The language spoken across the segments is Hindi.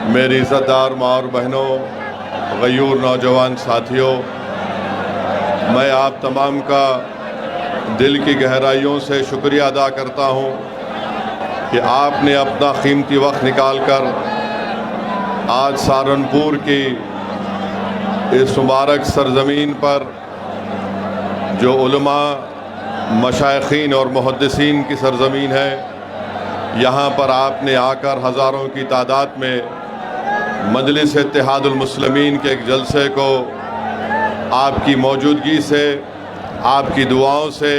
मेरी इज़्ज़तदार माँ और बहनों, गयूर नौजवान साथियों, मैं आप तमाम का दिल की गहराइयों से शुक्रिया अदा करता हूँ कि आपने अपना कीमती वक्त निकाल कर आज सहारनपुर की इस मुबारक सरज़मीन पर जो उलमा, मशाइखीन और मुहद्दिसीन की सरज़मीन है, यहाँ पर आपने आकर हज़ारों की तादाद में मजलिस इत्तेहादुल मुस्लिमीन के एक जलसे को आपकी मौजूदगी से, आपकी दुआओं से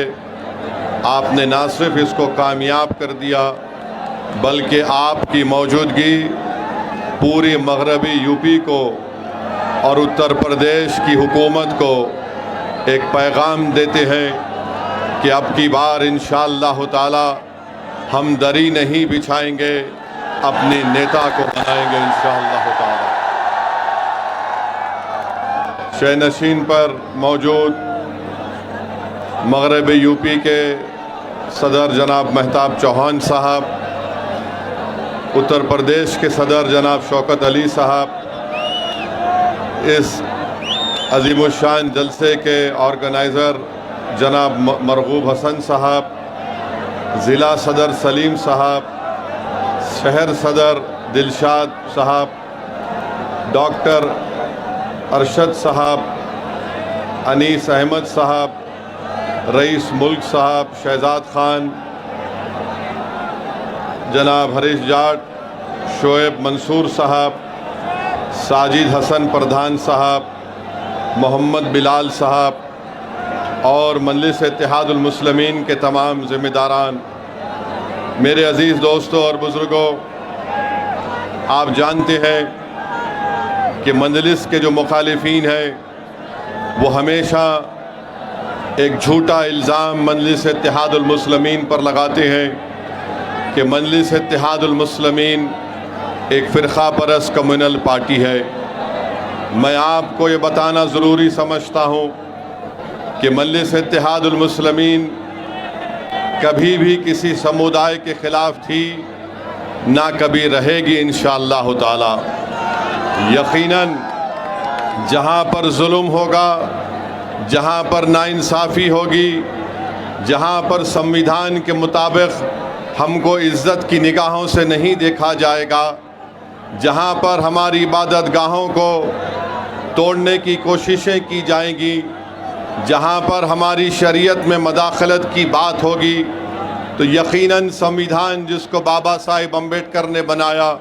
आपने ना सिर्फ इसको कामयाब कर दिया, बल्कि आपकी मौजूदगी पूरी मगरबी यूपी को और उत्तर प्रदेश की हुकूमत को एक पैगाम देते हैं कि अब की बार इंशाअल्लाह ताला हम दरी नहीं बिछाएंगे, अपने नेता को बनाएंगे इंशाअल्लाह ताला। शहनशीन पर मौजूद मगरब यूपी के सदर जनाब महताब चौहान साहब, उत्तर प्रदेश के सदर जनाब शौकत अली साहब, इस अजीमुशान जलसे के ऑर्गेनाइज़र जनाब मरगूब हसन साहब, ज़िला सदर सलीम साहब, शहर सदर दिलशाद साहब, डॉक्टर अरशद साहब, अनीस अहमद साहब, रईस मुल्क साहब, शहजाद खान, जनाब हरीश जाट, शोएब मंसूर साहब, साजिद हसन प्रधान साहब, मोहम्मद बिलाल साहब और मजलिस इत्तेहादुल मुस्लिमीन के तमाम ज़िम्मेदारान, मेरे अज़ीज़ दोस्तों और बुज़ुर्गों, आप जानते हैं कि मजलिस के जो मुखालिफीन हैं वो हमेशा एक झूठा इल्ज़ाम मजलिस इत्तेहादुल मुस्लिमीन पर लगाते हैं कि मजलिस इत्तेहादुल मुस्लिमीन एक फ़िरक़ा परस्त कम्युनल पार्टी है। मैं आपको ये बताना ज़रूरी समझता हूँ कि मजलिस इत्तेहादुल मुस्लिमीन कभी भी किसी समुदाय के ख़िलाफ़ थी, ना कभी रहेगी इंशाअल्लाह ताला। यकीनन जहाँ पर जुल्म होगा, जहाँ पर नाइंसाफ़ी होगी, जहाँ पर संविधान के मुताबिक हमको इज़्ज़त की निगाहों से नहीं देखा जाएगा, जहाँ पर हमारी इबादत गाहों को तोड़ने की कोशिशें की जाएंगी, जहाँ पर हमारी शरीयत में मदाखलत की बात होगी, तो यकीनन संविधान जिसको बाबा साहिब अम्बेडकर ने बनाया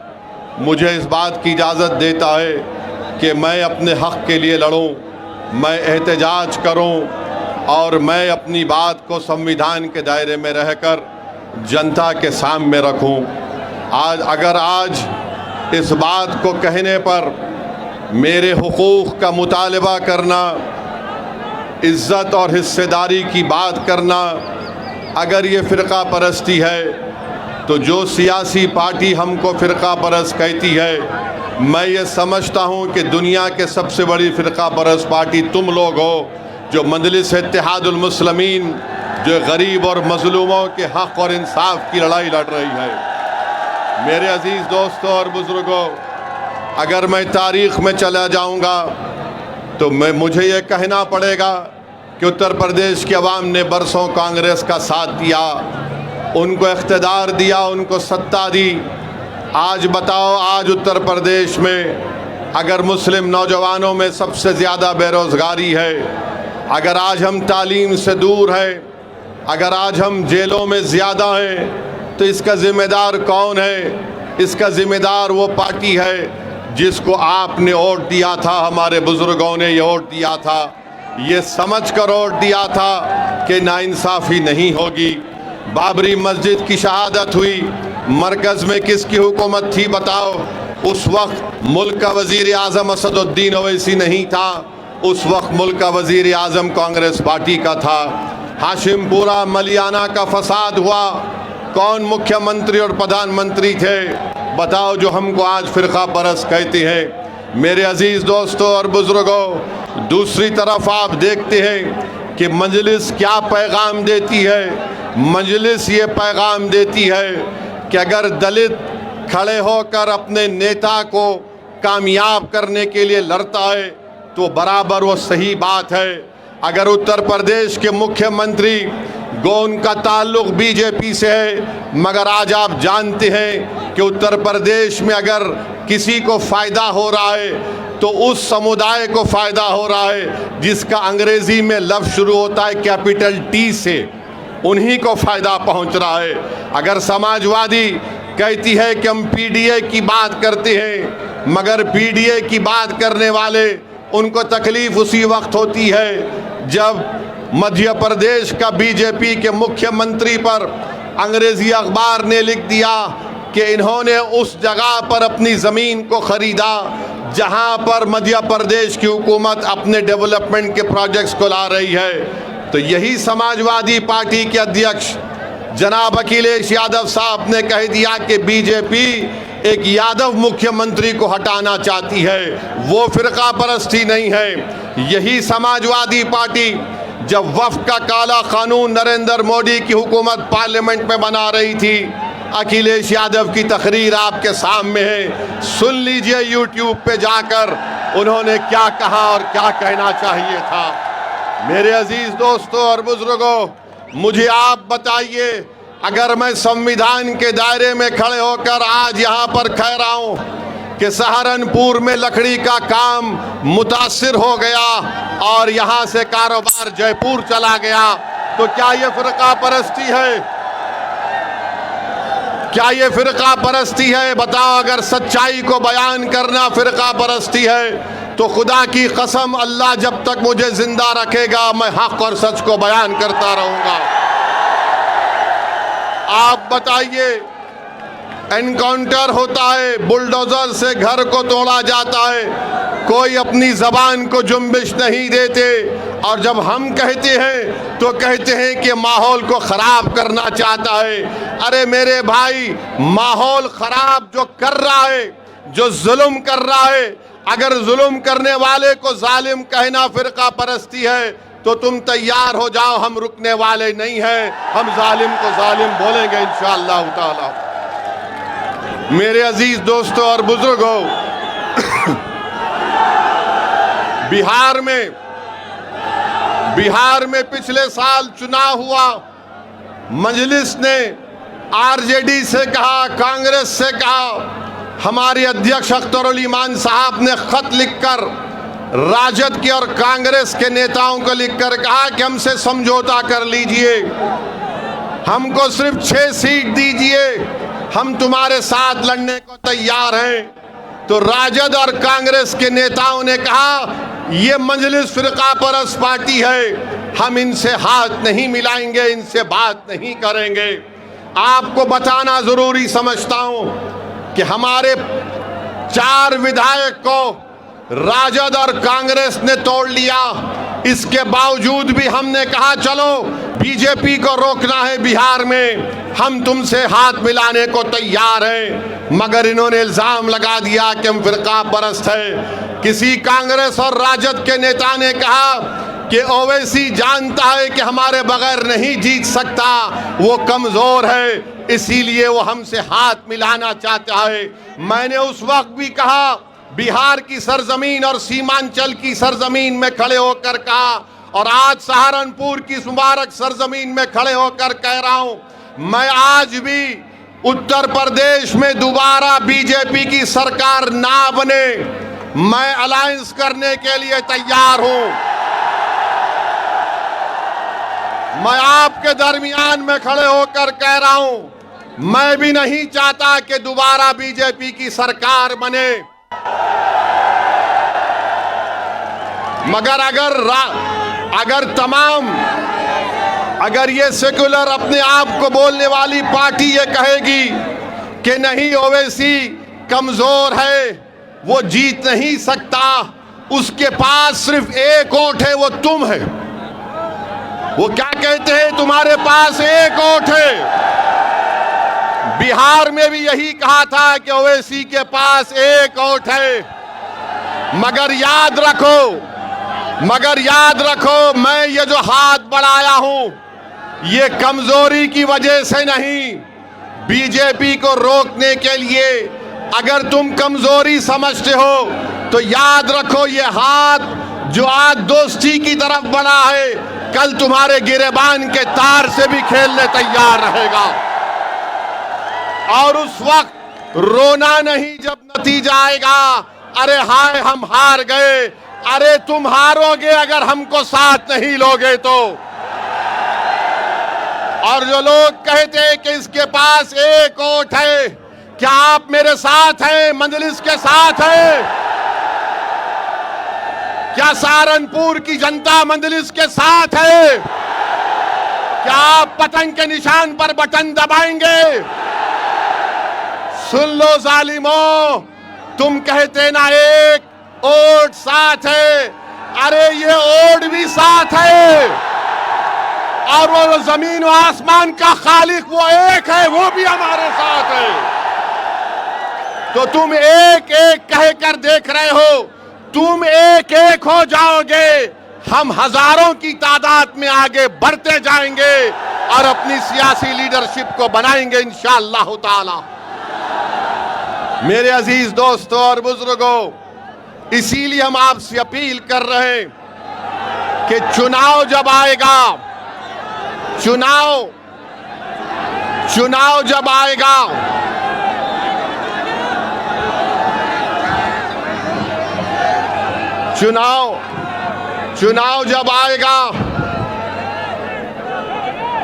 मुझे इस बात की इजाज़त देता है कि मैं अपने हक़ के लिए लड़ूं, मैं एहतजाज करूं और मैं अपनी बात को संविधान के दायरे में रहकर जनता के सामने रखूं। आज इस बात को कहने पर मेरे हुकूक़ का मुतालबा करना, इज़्ज़त और हिस्सेदारी की बात करना, अगर ये फ़िरक़ा परस्ती है तो जो सियासी पार्टी हमको फ़िरक़ा परस्त कहती है, मैं ये समझता हूँ कि दुनिया के सबसे बड़ी फ़िरक़ा परस्त पार्टी तुम लोग हो, जो मजलिस इत्तेहादुल मुस्लिमीन, जो गरीब और मज़लूमों के हक़ और इंसाफ की लड़ाई लड़ रही है। मेरे अज़ीज़ दोस्तों और बुज़ुर्गों, अगर मैं तारीख़ में चला जाऊँगा तो मुझे ये कहना पड़ेगा कि उत्तर प्रदेश की आवाम ने बरसों कांग्रेस का साथ दिया, उनको इख्तिदार दिया, उनको सत्ता दी। आज बताओ, आज उत्तर प्रदेश में अगर मुस्लिम नौजवानों में सबसे ज़्यादा बेरोज़गारी है, अगर आज हम तालीम से दूर हैं, अगर आज हम जेलों में ज़्यादा हैं, तो इसका ज़िम्मेदार कौन है? इसका ज़िम्मेदार वो पार्टी है जिसको आपने वोट दिया था, हमारे बुज़ुर्गों ने ये वोट दिया था, ये समझ कर वोट दिया था कि नाइंसाफ़ी नहीं होगी। बाबरी मस्जिद की शहादत हुई, मरकज़ में किसकी हुकूमत थी बताओ? उस वक्त मुल्क का वज़ीर आज़म असदुद्दीन ओवैसी नहीं था, उस वक्त मुल्क का वज़ीर आज़म कांग्रेस पार्टी का था। हाशिमपुरा मलियाना का फसाद हुआ, कौन मुख्यमंत्री और प्रधानमंत्री थे बताओ, जो हमको आज फ़िरक़ा परस्त कहते हैं। मेरे अज़ीज़ दोस्तों और बुज़ुर्गों, दूसरी तरफ आप देखते हैं कि मजलिस क्या पैगाम देती है। मजलिस ये पैगाम देती है कि अगर दलित खड़े होकर अपने नेता को कामयाब करने के लिए लड़ता है तो बराबर वो सही बात है। अगर उत्तर प्रदेश के मुख्यमंत्री गो उनका ताल्लुक बीजेपी से है, मगर आज आप जानते हैं कि उत्तर प्रदेश में अगर किसी को फ़ायदा हो रहा है तो उस समुदाय को फ़ायदा हो रहा है जिसका अंग्रेज़ी में लफ्ज़ शुरू होता है कैपिटल टी से, उन्हीं को फ़ायदा पहुंच रहा है। अगर समाजवादी कहती है कि हम पीडीए की बात करते हैं, मगर पीडीए की बात करने वाले उनको तकलीफ़ उसी वक्त होती है जब मध्य प्रदेश का बीजेपी के मुख्यमंत्री पर अंग्रेज़ी अखबार ने लिख दिया कि इन्होंने उस जगह पर अपनी ज़मीन को ख़रीदा जहां पर मध्य प्रदेश की हुकूमत अपने डेवलपमेंट के प्रोजेक्ट्स को ला रही है। तो यही समाजवादी पार्टी के अध्यक्ष जनाब अखिलेश यादव साहब ने कह दिया कि बीजेपी एक यादव मुख्यमंत्री को हटाना चाहती है, वो फ़िरका परस्ती नहीं है। यही समाजवादी पार्टी जब वफ़्द का काला कानून नरेंद्र मोदी की हुकूमत पार्लियामेंट में बना रही थी, अखिलेश यादव की तकरीर आपके सामने है, सुन लीजिए यूट्यूब पे जाकर उन्होंने क्या कहा और क्या कहना चाहिए था। मेरे अजीज़ दोस्तों और बुजुर्गों, मुझे आप बताइए, अगर मैं संविधान के दायरे में खड़े होकर आज यहाँ पर कह रहा हूँ कि सहारनपुर में लकड़ी का काम मुतासिर हो गया और यहाँ से कारोबार जयपुर चला गया, तो क्या ये फ़िरका परस्ती है? क्या ये फ़िरका परस्ती है? बताओ, अगर सच्चाई को बयान करना फ़िरका परस्ती है तो खुदा की कसम अल्लाह जब तक मुझे जिंदा रखेगा मैं हक और सच को बयान करता रहूँगा। आप बताइए, एनकाउंटर होता है, बुलडोजर से घर को तोड़ा जाता है, कोई अपनी ज़बान को जुम्बिश नहीं देते, और जब हम कहते हैं तो कहते हैं कि माहौल को ख़राब करना चाहता है। अरे मेरे भाई, माहौल ख़राब जो कर रहा है, जो जुल्म कर रहा है, अगर जुल्म करने वाले को जालिम कहना फ़िरका परस्ती है तो तुम तैयार हो जाओ, हम रुकने वाले नहीं हैं, हम जालिम को जालिम बोलेंगे इंशाअल्लाह ताला। मेरे अजीज दोस्तों और बुजुर्गों, बिहार में पिछले साल चुनाव हुआ, मजलिस ने आरजेडी से कहा, कांग्रेस से कहा, हमारे अध्यक्ष अख्तरुल ईमान साहब ने खत लिखकर राजद के और कांग्रेस के नेताओं को लिखकर कहा कि हमसे समझौता कर लीजिए, हमको सिर्फ 6 सीट दीजिए, हम तुम्हारे साथ लड़ने को तैयार हैं। तो राजद और कांग्रेस के नेताओं ने कहा ये मजलिस फ़िरका परस्त पार्टी है, हम इनसे हाथ नहीं मिलाएंगे, इनसे बात नहीं करेंगे। आपको बताना ज़रूरी समझता हूँ कि हमारे 4 विधायक को राजद और कांग्रेस ने तोड़ लिया, इसके बावजूद भी हमने कहा चलो बीजेपी को रोकना है बिहार में, हम तुमसे हाथ मिलाने को तैयार हैं, मगर इन्होंने इल्ज़ाम लगा दिया कि हम फ़िरका परस्त है। किसी कांग्रेस और राजद के नेता ने कहा कि ओवैसी जानता है कि हमारे बगैर नहीं जीत सकता, वो कमज़ोर है, इसीलिए वो हमसे हाथ मिलाना चाहता है। मैंने उस वक्त भी कहा, बिहार की सरजमीन और सीमांचल की सरजमीन में खड़े होकर कहा, और आज सहारनपुर की मुबारक सरजमीन में खड़े होकर कह रहा हूं, मैं आज भी उत्तर प्रदेश में दोबारा बीजेपी की सरकार ना बने, मैं अलायंस करने के लिए तैयार हूं। मैं आपके दरमियान में खड़े होकर कह रहा हूं, मैं भी नहीं चाहता कि दोबारा बीजेपी की सरकार बने, मगर अगर ये सेकुलर अपने आप को बोलने वाली पार्टी ये कहेगी कि नहीं ओवैसी कमजोर है, वो जीत नहीं सकता, उसके पास सिर्फ एक वोट है, वो तुम है। वो क्या कहते हैं, तुम्हारे पास एक वोट है। बिहार में भी यही कहा था कि ओवैसी के पास एक वोट है, मगर याद रखो मैं ये जो हाथ बढ़ाया हूं ये कमजोरी की वजह से नहीं, बीजेपी को रोकने के लिए अगर तुम कमजोरी समझते हो तो याद रखो, ये हाथ जो आज दोस्ती की तरफ बढ़ा है, कल तुम्हारे गिरेबान के तार से भी खेलने तैयार रहेगा। और उस वक्त रोना नहीं जब नतीजा आएगा, अरे हाय हम हार गए। अरे तुम हारोगे अगर हमको साथ नहीं लोगे तो। और जो लोग कहते हैं कि इसके पास एक वोट है, क्या आप मेरे साथ हैं, मंजलिस के साथ हैं? क्या सहारनपुर की जनता मंजलिस के साथ है? क्या आप पतंग के निशान पर बटन दबाएंगे? सुन लो जालिमों, तुम कहते ना एक वोट साथ है, अरे ये वोट भी साथ है। और वो जमीन और आसमान का खालिक वो एक है, वो भी हमारे साथ है। तो तुम एक एक कहकर देख रहे हो, तुम एक एक हो जाओगे, हम हजारों की तादाद में आगे बढ़ते जाएंगे और अपनी सियासी लीडरशिप को बनाएंगे इंशाअल्लाह ताला। मेरे अजीज दोस्तों और बुजुर्गों, इसीलिए हम आपसे अपील कर रहे हैं कि चुनाव जब आएगा, चुनाव जब आएगा, चुनाव जब आएगा,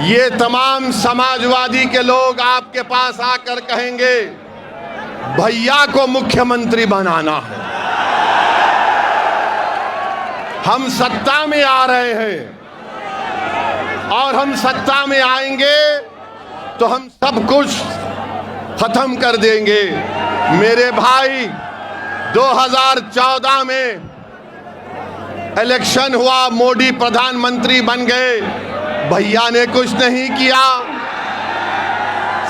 ये तमाम समाजवादी के लोग आपके पास आकर कहेंगे भैया को मुख्यमंत्री बनाना है, हम सत्ता में आ रहे हैं और हम सत्ता में आएंगे तो हम सब कुछ खत्म कर देंगे। मेरे भाई, 2014 में इलेक्शन हुआ, मोदी प्रधानमंत्री बन गए, भैया ने कुछ नहीं किया।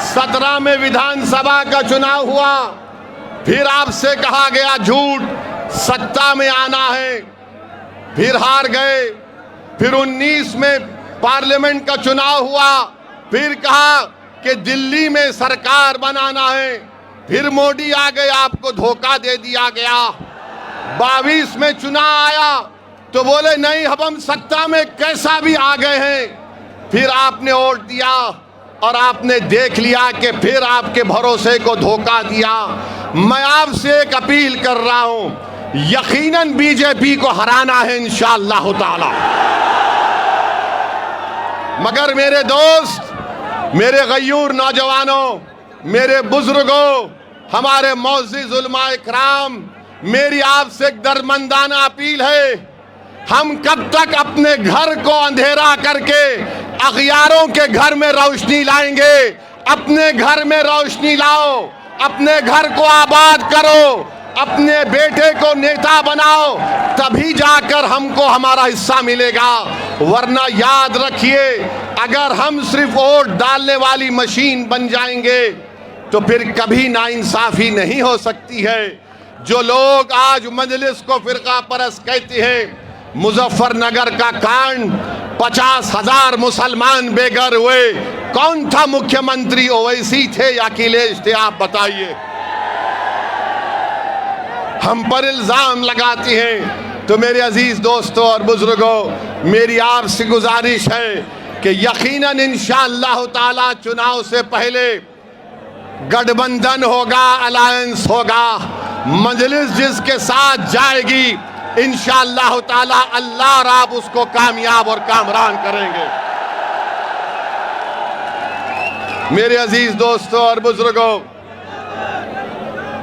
17 में विधानसभा का चुनाव हुआ, फिर आपसे कहा गया झूठ, सत्ता में आना है, फिर हार गए। फिर 19 में पार्लियामेंट का चुनाव हुआ, फिर कहा कि दिल्ली में सरकार बनाना है, फिर मोदी आ गए, आपको धोखा दे दिया गया। 22 में चुनाव आया तो बोले नहीं, अब हम सत्ता में कैसा भी आ गए हैं। फिर आपने वोट दिया और आपने देख लिया कि फिर आपके भरोसे को धोखा दिया। मैं आपसे एक अपील कर रहा हूं, यकीनन बीजेपी को हराना है इंशाअल्लाह ताला। मगर मेरे दोस्त, मेरे गयूर नौजवानों, मेरे बुजुर्गों, हमारे मुअज़्ज़िज़ उलमाए इकराम, मेरी आपसे एक दर्दमंदाना अपील है, हम कब तक अपने घर को अंधेरा करके अग़ियारों के घर में रोशनी लाएंगे? अपने घर में रोशनी लाओ, अपने घर को आबाद करो, अपने बेटे को नेता बनाओ, तभी जाकर हमको हमारा हिस्सा मिलेगा। वरना याद रखिए, अगर हम सिर्फ वोट डालने वाली मशीन बन जाएंगे तो फिर कभी नाइंसाफी नहीं हो सकती है। जो लोग आज मजलिस को फिरका परस्त कहते हैं, मुजफ्फरनगर का कांड, 50,000 मुसलमान बेघर हुए, कौन था मुख्यमंत्री? ओवैसी थे या अखिलेश थे? आप बताइए। हम पर इल्जाम लगाती हैं। तो मेरे अजीज दोस्तों और बुजुर्गों, मेरी आपसे गुजारिश है कि यकीनन इंशाअल्लाह ताला चुनाव से पहले गठबंधन होगा, अलायंस होगा। मजलिस जिसके साथ जाएगी इंशाअल्लाह ताला अल्लाह और आप उसको कामयाब और कामरान करेंगे। मेरे अजीज दोस्तों और बुजुर्गों,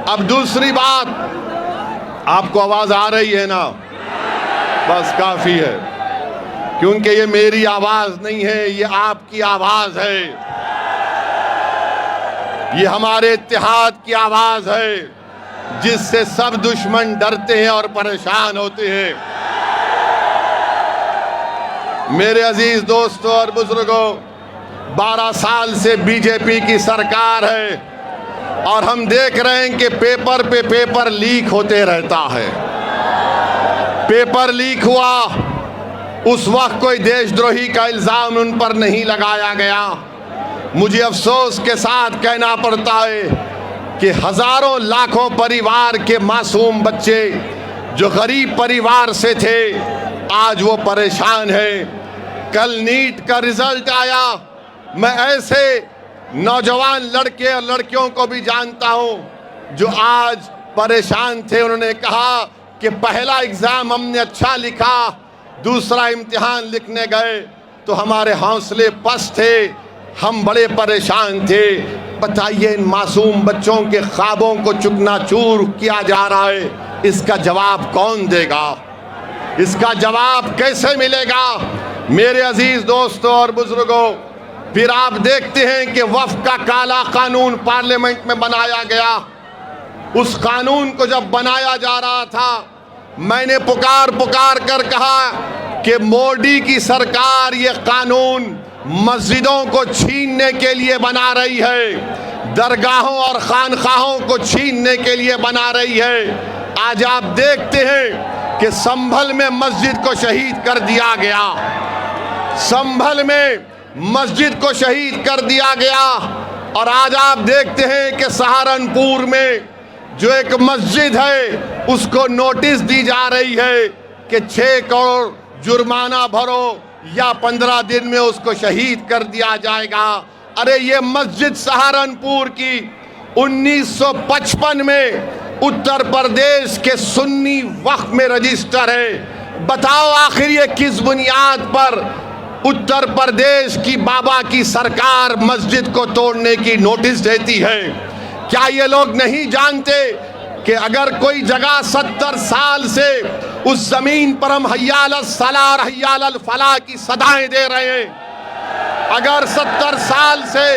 अब दूसरी बात, आपको आवाज आ रही है ना? बस काफी है, क्योंकि ये मेरी आवाज नहीं है, ये आपकी आवाज है, ये हमारे इत्तेहाद की आवाज है, जिससे सब दुश्मन डरते हैं और परेशान होते हैं। मेरे अजीज दोस्तों और बुजुर्गों, 12 साल से बीजेपी की सरकार है और हम देख रहे हैं कि पेपर पे पेपर लीक होते रहता है। पेपर लीक हुआ, उस वक्त कोई देशद्रोही का इल्जाम उन पर नहीं लगाया गया। मुझे अफसोस के साथ कहना पड़ता है कि हजारों लाखों परिवार के मासूम बच्चे जो गरीब परिवार से थे आज वो परेशान हैं। कल नीट का रिजल्ट आया, मैं ऐसे नौजवान लड़के और लड़कियों को भी जानता हूं जो आज परेशान थे। उन्होंने कहा कि पहला एग्जाम हमने अच्छा लिखा, दूसरा इम्तिहान लिखने गए तो हमारे हौसले पस्त थे, हम बड़े परेशान थे। बताइए, इन मासूम बच्चों के ख्वाबों को चुकनाचूर किया जा रहा है, इसका जवाब कौन देगा? इसका जवाब कैसे मिलेगा? मेरे अजीज दोस्तों और बुजुर्गों, फिर आप देखते हैं कि वक्फ का काला कानून पार्लियामेंट में बनाया गया। उस कानून को जब बनाया जा रहा था, मैंने पुकार कर कहा कि मोदी की सरकार ये कानून मस्जिदों को छीनने के लिए बना रही है, दरगाहों और खानखाहों को छीनने के लिए बना रही है। आज आप देखते हैं कि संभल में मस्जिद को शहीद कर दिया गया, संभल में मस्जिद को शहीद कर दिया गया। और आज आप देखते हैं कि सहारनपुर में जो एक मस्जिद है उसको नोटिस दी जा रही है कि 6 करोड़ जुर्माना भरो या 15 दिन में उसको शहीद कर दिया जाएगा। अरे ये मस्जिद सहारनपुर की 1955 में उत्तर प्रदेश के सुन्नी वक्फ में रजिस्टर है। बताओ आखिर ये किस बुनियाद पर उत्तर प्रदेश की बाबा की सरकार मस्जिद को तोड़ने की नोटिस देती है? क्या ये लोग नहीं जानते कि अगर कोई जगह 70 साल से उस जमीन पर हम हय्या अलल सलाह और हय्या अलल फलाह की सदाएं दे रहे हैं, अगर 70 साल से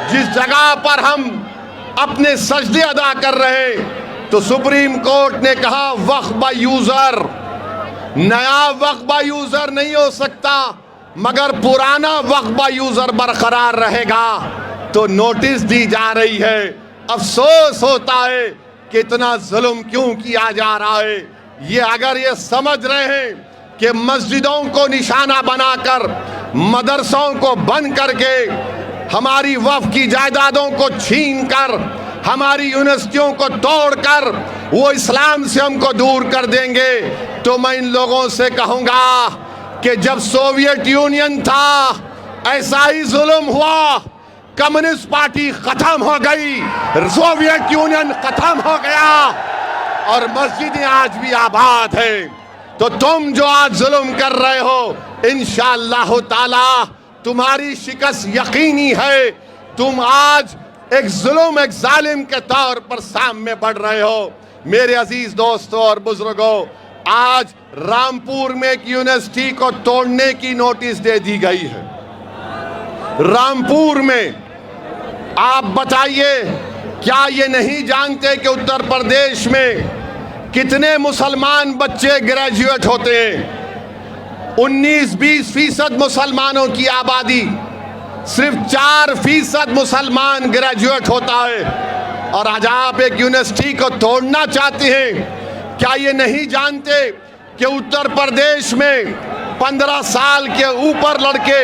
जिस जगह पर हम अपने सजदे अदा कर रहे हैं, तो सुप्रीम कोर्ट ने कहा वक्फ बाय यूजर, नया वक्फ बाय यूजर नहीं हो सकता मगर पुराना वक्फ बाय यूजर बरकरार रहेगा। तो नोटिस दी जा रही है। अफसोस होता है कि इतना जुल्म क्यों किया जा रहा है। ये अगर ये समझ रहे हैं कि मस्जिदों को निशाना बनाकर, मदरसों को बंद करके, हमारी वक्फ की जायदादों को छीन कर, हमारी यूनिवर्सिटियों को तोड़कर वो इस्लाम से हमको दूर कर देंगे, तो मैं इन लोगों से कहूँगा कि जब सोवियत यूनियन था ऐसा ही जुल्म हुआ, कम्युनिस्ट पार्टी खत्म हो गई, सोवियत यूनियन खत्म हो गया और मस्जिदें आज भी आबाद है। तो तुम जो आज जुल्म कर रहे हो, इंशाअल्लाह ताला तुम्हारी शिकस्त यकीनी है। तुम आज एक जुल्म, एक जालिम के तौर पर सामने बढ़ रहे हो। मेरे अजीज दोस्तों और बुजुर्गों, आज रामपुर में एक यूनिवर्सिटी को तोड़ने की नोटिस दे दी गई है। रामपुर में आप बताइए, क्या ये नहीं जानते कि उत्तर प्रदेश में कितने मुसलमान बच्चे ग्रेजुएट होते हैं? 19-20% मुसलमानों की आबादी, सिर्फ 4% मुसलमान ग्रेजुएट होता है। और आज आप एक यूनिवर्सिटी को तोड़ना चाहते हैं। क्या ये नहीं जानते कि उत्तर प्रदेश में 15 साल के ऊपर लड़के,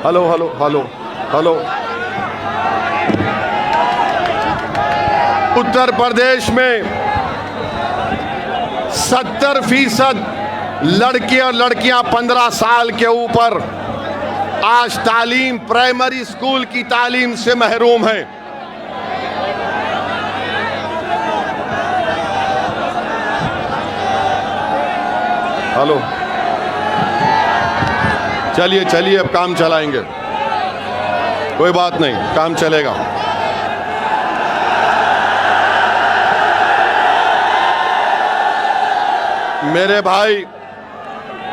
hello hello hello hello, Uttar Pradesh में 70% लड़के और लड़कियां 15 साल के ऊपर आज तालीम, प्राइमरी स्कूल की तालीम से महरूम है। हेलो, चलिए चलिए, अब काम चलाएंगे, कोई बात नहीं, काम चलेगा। मेरे भाई,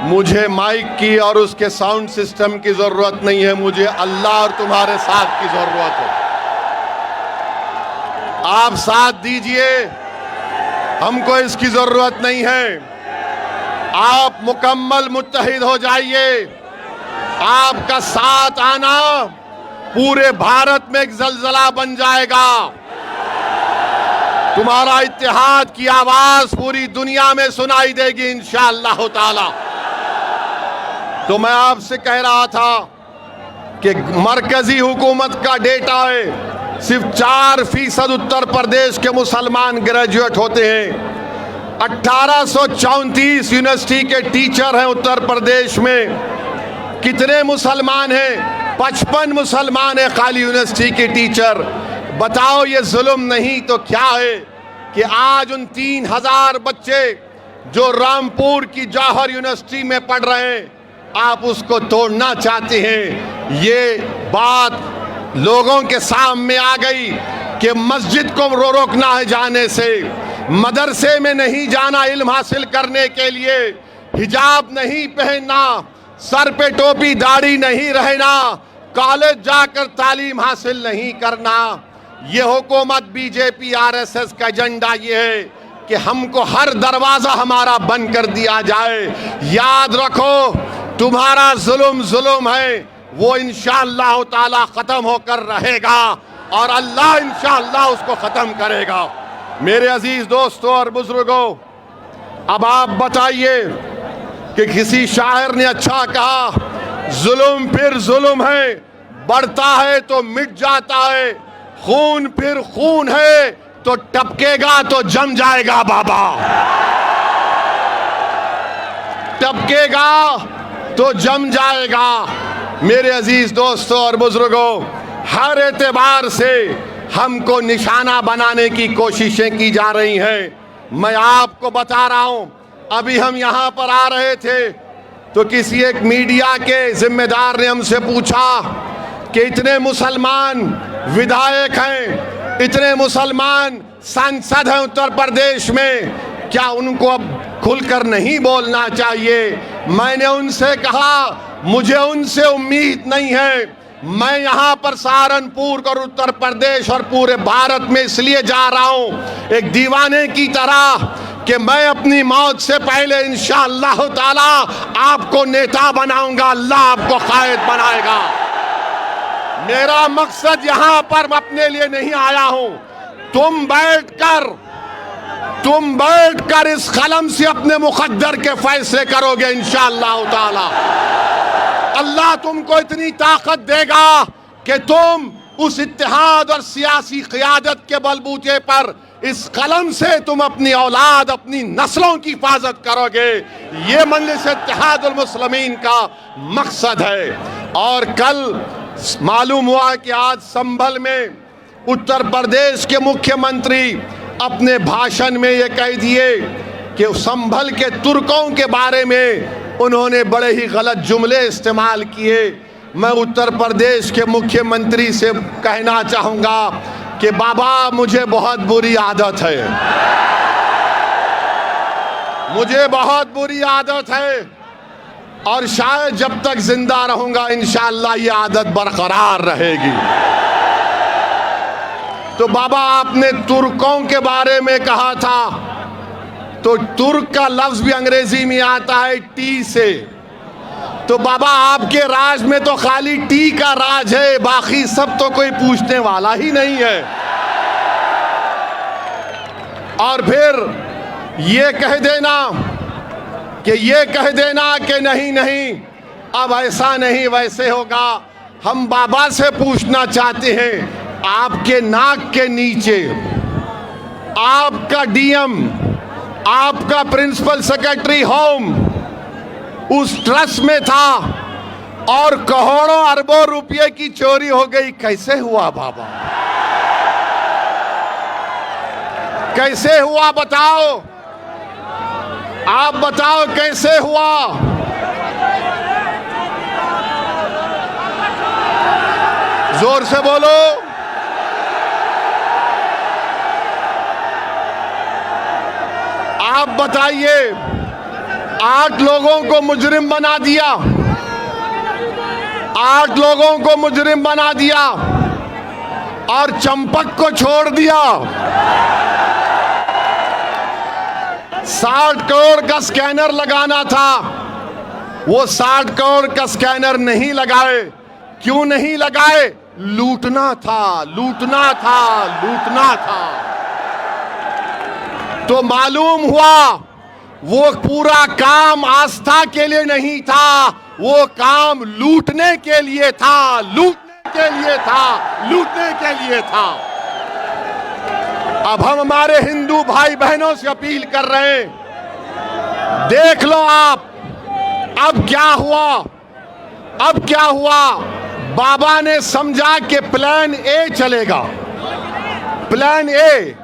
मुझे माइक की और उसके साउंड सिस्टम की जरूरत नहीं है, मुझे अल्लाह और तुम्हारे साथ की जरूरत है। आप साथ दीजिए, हमको इसकी जरूरत नहीं है। आप मुकम्मल मुत्तहिद हो जाइए। आपका साथ आना पूरे भारत में एक जलजला बन जाएगा। तुम्हारा इत्तेहाद की आवाज पूरी दुनिया में सुनाई देगी इंशाअल्लाह ताला। तो मैं आपसे कह रहा था कि मरकजी हुकूमत का डेटा है सिर्फ 4% उत्तर प्रदेश के मुसलमान ग्रेजुएट होते हैं। 1834 यूनिवर्सिटी के टीचर हैं उत्तर प्रदेश में। कितने मुसलमान हैं? 55 मुसलमान है खाली यूनिवर्सिटी के टीचर। बताओ ये जुल्म नहीं तो क्या है कि आज उन 3000 बच्चे जो रामपुर की जौहर यूनिवर्सिटी में पढ़ रहे हैं, आप उसको तोड़ना चाहते हैं। ये बात लोगों के सामने आ गई कि मस्जिद को रोकना है जाने से, मदरसे में नहीं जाना इल्म हासिल करने के लिए, हिजाब नहीं पहनना, सर पे टोपी दाढ़ी नहीं रहना, कॉलेज जाकर तालीम हासिल नहीं करना। ये हुकूमत बीजेपी आरएसएस का एजेंडा ये है कि हमको हर दरवाजा हमारा बंद कर दिया जाए। याद रखो, तुम्हारा जुल्म है वो इंशाअल्लाह ताला खत्म होकर रहेगा और अल्लाह इंशाअल्लाह उसको खत्म करेगा। मेरे अजीज दोस्तों और बुजुर्गों, अब आप बताइए कि किसी शायर ने अच्छा कहा, जुल्म फिर जुल्म है, बढ़ता है तो मिट जाता है, खून फिर खून है तो टपकेगा तो जम जाएगा बाबा, टपकेगा तो जम जाएगा। मेरे अजीज दोस्तों और बुजुर्गों, हर एतबार से हमको निशाना बनाने की कोशिशें की जा रही हैं। मैं आपको बता रहा हूं, अभी हम यहां पर आ रहे थे तो किसी एक मीडिया के जिम्मेदार ने हमसे पूछा कि इतने मुसलमान विधायक हैं, इतने मुसलमान सांसद हैं उत्तर प्रदेश में, क्या उनको अब खुलकर नहीं बोलना चाहिए? मैंने उनसे कहा, मुझे उनसे उम्मीद नहीं है। मैं यहाँ पर सहारनपुर और उत्तर प्रदेश और पूरे भारत में इसलिए जा रहा हूँ एक दीवाने की तरह कि मैं अपनी मौत से पहले इंशाअल्लाह ताला आपको नेता बनाऊंगा, अल्लाह आपको कायद बनाएगा। मेरा मकसद यहाँ पर अपने लिए नहीं आया हूँ। तुम बैठकर इस कलम से अपने मुकद्दर के फैसले करोगे इंशाअल्लाह ताला। अल्लाह तुमको इतनी ताकत देगा कि तुम उस इत्तेहाद और सियासी क़ियादत के बलबूते पर इस कलम से तुम अपनी औलाद, अपनी नस्लों की हिफाजत करोगे। ये मजलिस इत्तेहादुल मुस्लिमीन का मकसद है। और कल मालूम हुआ कि आज संभल में उत्तर प्रदेश के मुख्यमंत्री अपने भाषण में ये कह दिए कि संभल के तुर्कों के बारे में उन्होंने बड़े ही गलत जुमले इस्तेमाल किए। मैं उत्तर प्रदेश के मुख्यमंत्री से कहना चाहूँगा कि बाबा, मुझे बहुत बुरी आदत है, मुझे बहुत बुरी आदत है और शायद जब तक जिंदा रहूँगा इंशाअल्लाह ये आदत बरकरार रहेगी। तो बाबा, आपने तुर्कों के बारे में कहा था, तो तुर्क का लफ्ज भी अंग्रेजी में आता है टी से। तो बाबा, आपके राज में तो खाली टी का राज है, बाकी सब तो कोई पूछने वाला ही नहीं है। और फिर ये कह देना कि नहीं अब ऐसा नहीं वैसे होगा। हम बाबा से पूछना चाहते हैं, आपके नाक के नीचे आपका डीएम, आपका प्रिंसिपल सेक्रेटरी होम उस ट्रस्ट में था और करोड़ों अरबों रुपए की चोरी हो गई। कैसे हुआ बाबा, कैसे हुआ? बताओ, आप बताओ कैसे हुआ? जोर से बोलो। आप बताइए। 8 लोगों को मुजरिम बना दिया, 8 लोगों को मुजरिम बना दिया और चंपक को छोड़ दिया। 60 करोड़ का स्कैनर लगाना था, वो 60 करोड़ का स्कैनर नहीं लगाए। क्यों नहीं लगाए? लूटना था, लूटना था, लूटना था। तो मालूम हुआ वो पूरा काम आस्था के लिए नहीं था, वो काम लूटने के लिए था, लूटने के लिए था, लूटने के लिए था। अब हम हमारे हिंदू भाई बहनों से अपील कर रहे हैं, देख लो आप अब क्या हुआ, अब क्या हुआ। बाबा ने समझा कि प्लान ए चलेगा, प्लान ए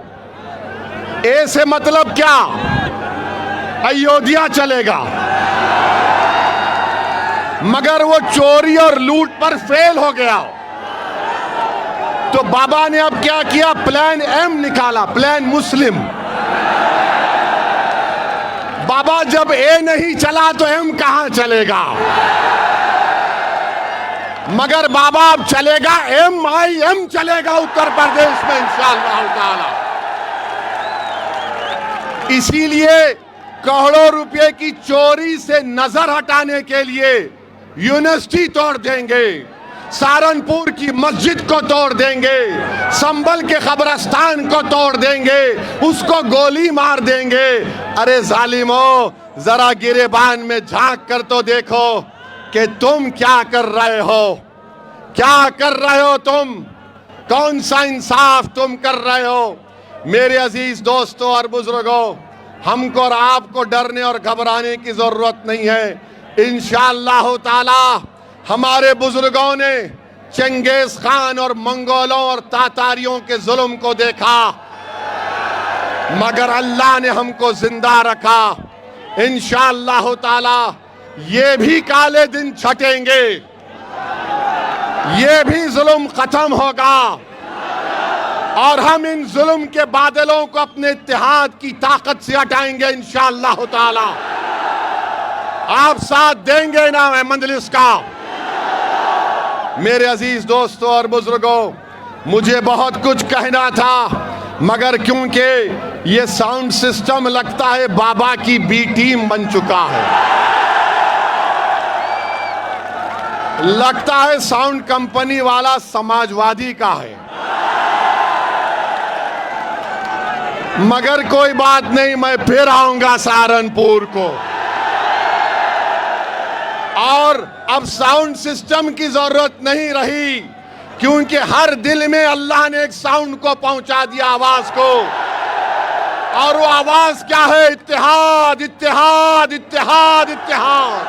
से मतलब क्या, अयोध्या चलेगा। मगर वो चोरी और लूट पर फेल हो गया। तो बाबा ने अब क्या किया, प्लान एम निकाला, प्लान मुस्लिम। बाबा जब ए नहीं चला तो एम कहां चलेगा। मगर बाबा अब चलेगा MIM चलेगा उत्तर प्रदेश में इंशाअल्लाह ताला। इसीलिए करोड़ों रुपए की चोरी से नजर हटाने के लिए यूनिवर्सिटी तोड़ देंगे, सहारनपुर की मस्जिद को तोड़ देंगे, संभल के कब्रिस्तान को तोड़ देंगे, उसको गोली मार देंगे। अरे जालिमो, जरा गिरेबान में झांक कर तो देखो कि तुम क्या कर रहे हो, क्या कर रहे हो तुम, कौन सा इंसाफ तुम कर रहे हो। मेरे अजीज दोस्तों और बुजुर्गों, हमको और आपको डरने और घबराने की जरूरत नहीं है। इंशाअल्लाह ताला हमारे बुजुर्गों ने चंगेज खान और मंगोलों और तातारियों के जुल्म को देखा, मगर अल्लाह ने हमको जिंदा रखा। इंशाअल्लाह ताला ये भी काले दिन छटेंगे, ये भी जुल्म खत्म होगा और हम इन जुल्म के बादलों को अपने इत्तेहाद की ताकत से हटाएंगे इंशाअल्लाह ताला। आप साथ देंगे ना मंजलिस का। मेरे अजीज दोस्तों और बुजुर्गों, मुझे बहुत कुछ कहना था, मगर क्योंकि ये साउंड सिस्टम लगता है बाबा की बी टीम बन चुका है, लगता है साउंड कंपनी वाला समाजवादी का है। मगर कोई बात नहीं, मैं फिर आऊंगा सहारनपुर को। और अब साउंड सिस्टम की जरूरत नहीं रही, क्योंकि हर दिल में अल्लाह ने एक साउंड को पहुंचा दिया, आवाज को। और वो आवाज क्या है, इत्तेहाद, इत्तेहाद, इत्तेहाद, इत्तेहाद।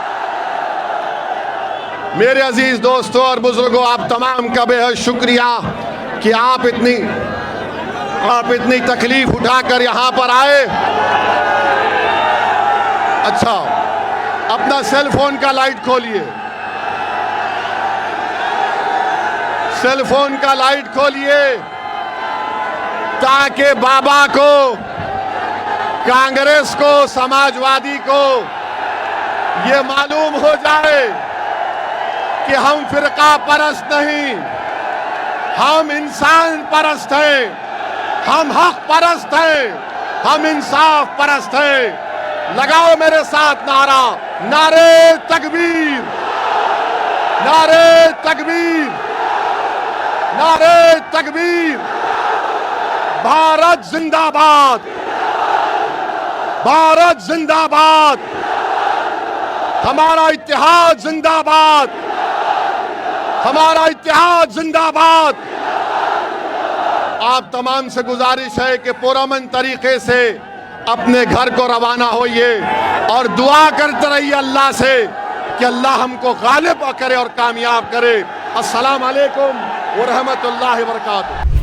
मेरे अजीज दोस्तों और बुजुर्गों, आप तमाम का बेहद शुक्रिया कि आप इतनी तकलीफ उठाकर यहां पर आए। अच्छा, अपना सेल फोन का लाइट खोलिए, सेल फोन का लाइट खोलिए, ताकि बाबा को, कांग्रेस को, समाजवादी को ये मालूम हो जाए कि हम फिरका परस्त नहीं, हम इंसान परस्त हैं, हम हक परस्त हैं, हम इंसाफ परस्त हैं। लगाओ मेरे साथ नारा, नारे तकबीर, नारे तकबीर, नारे तकबीर। भारत जिंदाबाद, भारत जिंदाबाद, हमारा इत्तेहाद जिंदाबाद, हमारा इत्तेहाद जिंदाबाद। आप तमाम से गुजारिश है कि पुरअमन तरीके से अपने घर को रवाना होइए और दुआ करते रहिए अल्लाह से कि अल्लाह हमको गालिब करे और कामयाब करे। अस्सलाम वालेकुम व रहमतुल्लाहि व बरकातुहू।